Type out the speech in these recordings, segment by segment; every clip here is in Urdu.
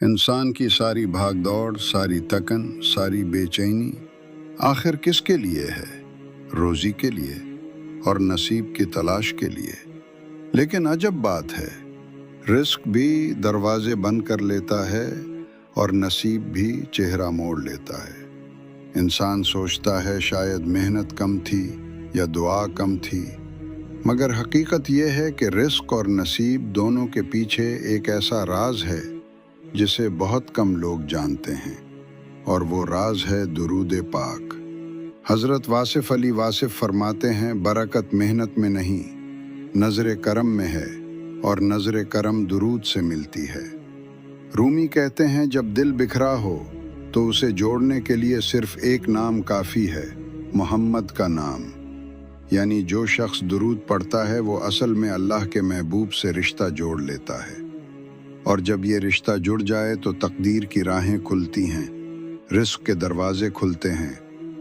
انسان کی ساری بھاگ دوڑ، ساری تکن، ساری بے چینی آخر کس کے لیے ہے؟ روزی کے لیے اور نصیب کی تلاش کے لیے۔ لیکن عجب بات ہے، رزق بھی دروازے بند کر لیتا ہے اور نصیب بھی چہرہ موڑ لیتا ہے۔ انسان سوچتا ہے شاید محنت کم تھی یا دعا کم تھی، مگر حقیقت یہ ہے کہ رزق اور نصیب دونوں کے پیچھے ایک ایسا راز ہے جسے بہت کم لوگ جانتے ہیں، اور وہ راز ہے درود پاک۔ حضرت واصف علی واصف فرماتے ہیں، برکت محنت میں نہیں، نظر کرم میں ہے، اور نظر کرم درود سے ملتی ہے۔ رومی کہتے ہیں، جب دل بکھرا ہو تو اسے جوڑنے کے لیے صرف ایک نام کافی ہے، محمد کا نام۔ یعنی جو شخص درود پڑھتا ہے وہ اصل میں اللہ کے محبوب سے رشتہ جوڑ لیتا ہے، اور جب یہ رشتہ جڑ جائے تو تقدیر کی راہیں کھلتی ہیں، رزق کے دروازے کھلتے ہیں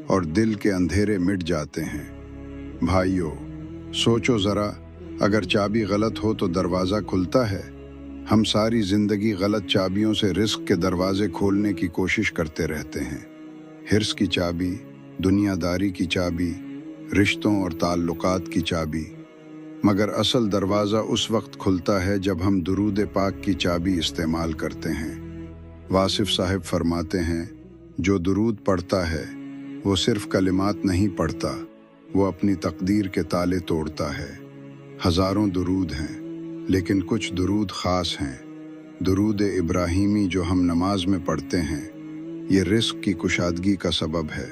اور دل کے اندھیرے مٹ جاتے ہیں۔ بھائیو، سوچو ذرا، اگر چابی غلط ہو تو دروازہ کھلتا ہے؟ ہم ساری زندگی غلط چابیوں سے رزق کے دروازے کھولنے کی کوشش کرتے رہتے ہیں۔ حرص کی چابی، دنیا داری کی چابی، رشتوں اور تعلقات کی چابی۔ مگر اصل دروازہ اس وقت کھلتا ہے جب ہم درود پاک کی چابی استعمال کرتے ہیں۔ واصف صاحب فرماتے ہیں، جو درود پڑھتا ہے وہ صرف کلمات نہیں پڑھتا، وہ اپنی تقدیر کے تالے توڑتا ہے۔ ہزاروں درود ہیں، لیکن کچھ درود خاص ہیں۔ درود ابراہیمی جو ہم نماز میں پڑھتے ہیں، یہ رزق کی کشادگی کا سبب ہے۔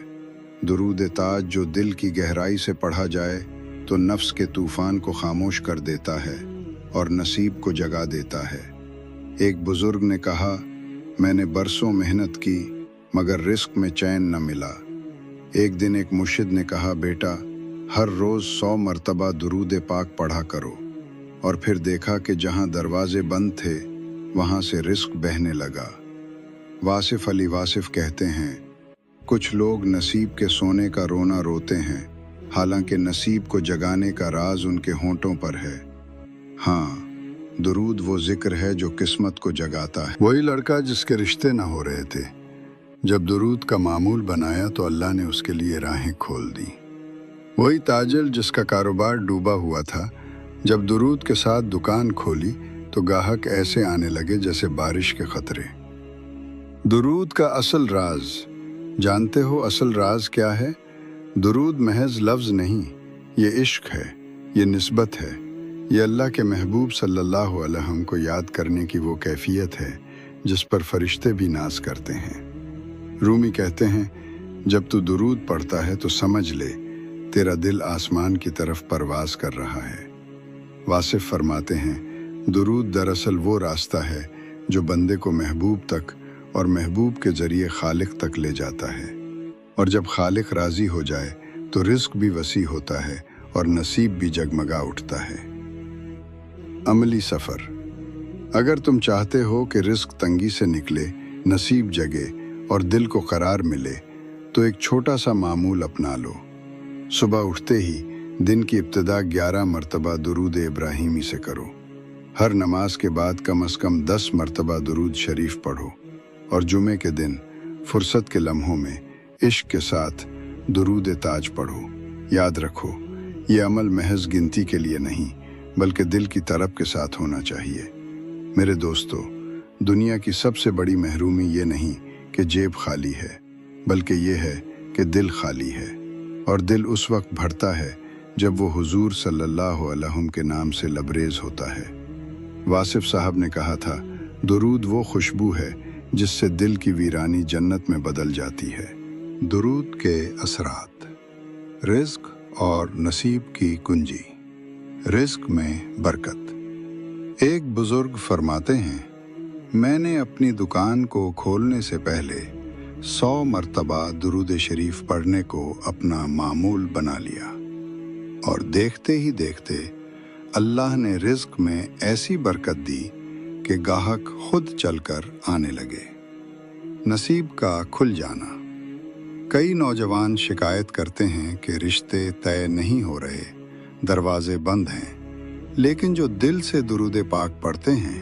درود تاج جو دل کی گہرائی سے پڑھا جائے تو نفس کے طوفان کو خاموش کر دیتا ہے اور نصیب کو جگا دیتا ہے۔ ایک بزرگ نے کہا، میں نے برسوں محنت کی مگر رزق میں چین نہ ملا۔ ایک دن ایک مرشد نے کہا، بیٹا، ہر روز 100 مرتبہ درود پاک پڑھا کرو، اور پھر دیکھا کہ جہاں دروازے بند تھے وہاں سے رزق بہنے لگا۔ واصف علی واصف کہتے ہیں، کچھ لوگ نصیب کے سونے کا رونا روتے ہیں، حالانکہ نصیب کو جگانے کا راز ان کے ہونٹوں پر ہے۔ ہاں، درود وہ ذکر ہے جو قسمت کو جگاتا ہے۔ وہی لڑکا جس کے رشتے نہ ہو رہے تھے، جب درود کا معمول بنایا تو اللہ نے اس کے لیے راہیں کھول دی۔ وہی تاجر جس کا کاروبار ڈوبا ہوا تھا، جب درود کے ساتھ دکان کھولی تو گاہک ایسے آنے لگے جیسے بارش کے قطرے۔ درود کا اصل راز جانتے ہو؟ اصل راز کیا ہے؟ درود محض لفظ نہیں، یہ عشق ہے، یہ نسبت ہے، یہ اللہ کے محبوب صلی اللہ علیہ وسلم کو یاد کرنے کی وہ کیفیت ہے جس پر فرشتے بھی ناز کرتے ہیں۔ رومی کہتے ہیں، جب تو درود پڑھتا ہے تو سمجھ لے تیرا دل آسمان کی طرف پرواز کر رہا ہے۔ واصف فرماتے ہیں، درود دراصل وہ راستہ ہے جو بندے کو محبوب تک اور محبوب کے ذریعے خالق تک لے جاتا ہے، اور جب خالق راضی ہو جائے تو رزق بھی وسیع ہوتا ہے اور نصیب بھی جگمگا اٹھتا ہے۔ عملی سفر۔ اگر تم چاہتے ہو کہ رزق تنگی سے نکلے، نصیب جگے اور دل کو قرار ملے، تو ایک چھوٹا سا معمول اپنا لو۔ صبح اٹھتے ہی دن کی ابتدا 11 مرتبہ درود ابراہیمی سے کرو۔ ہر نماز کے بعد کم از کم 10 مرتبہ درود شریف پڑھو، اور جمعے کے دن فرصت کے لمحوں میں عشق کے ساتھ درود تاج پڑھو۔ یاد رکھو، یہ عمل محض گنتی کے لیے نہیں بلکہ دل کی طرب کے ساتھ ہونا چاہیے۔ میرے دوستو، دنیا کی سب سے بڑی محرومی یہ نہیں کہ جیب خالی ہے، بلکہ یہ ہے کہ دل خالی ہے، اور دل اس وقت بھرتا ہے جب وہ حضور صلی اللہ علیہ وسلم کے نام سے لبریز ہوتا ہے۔ واصف صاحب نے کہا تھا، درود وہ خوشبو ہے جس سے دل کی ویرانی جنت میں بدل جاتی ہے۔ درود کے اثرات۔ رزق اور نصیب کی کنجی۔ رزق میں برکت۔ ایک بزرگ فرماتے ہیں، میں نے اپنی دکان کو کھولنے سے پہلے 100 مرتبہ درود شریف پڑھنے کو اپنا معمول بنا لیا، اور دیکھتے ہی دیکھتے اللہ نے رزق میں ایسی برکت دی کہ گاہک خود چل کر آنے لگے۔ نصیب کا کھل جانا۔ کئی نوجوان شکایت کرتے ہیں کہ رشتے طے نہیں ہو رہے، دروازے بند ہیں، لیکن جو دل سے درود پاک پڑھتے ہیں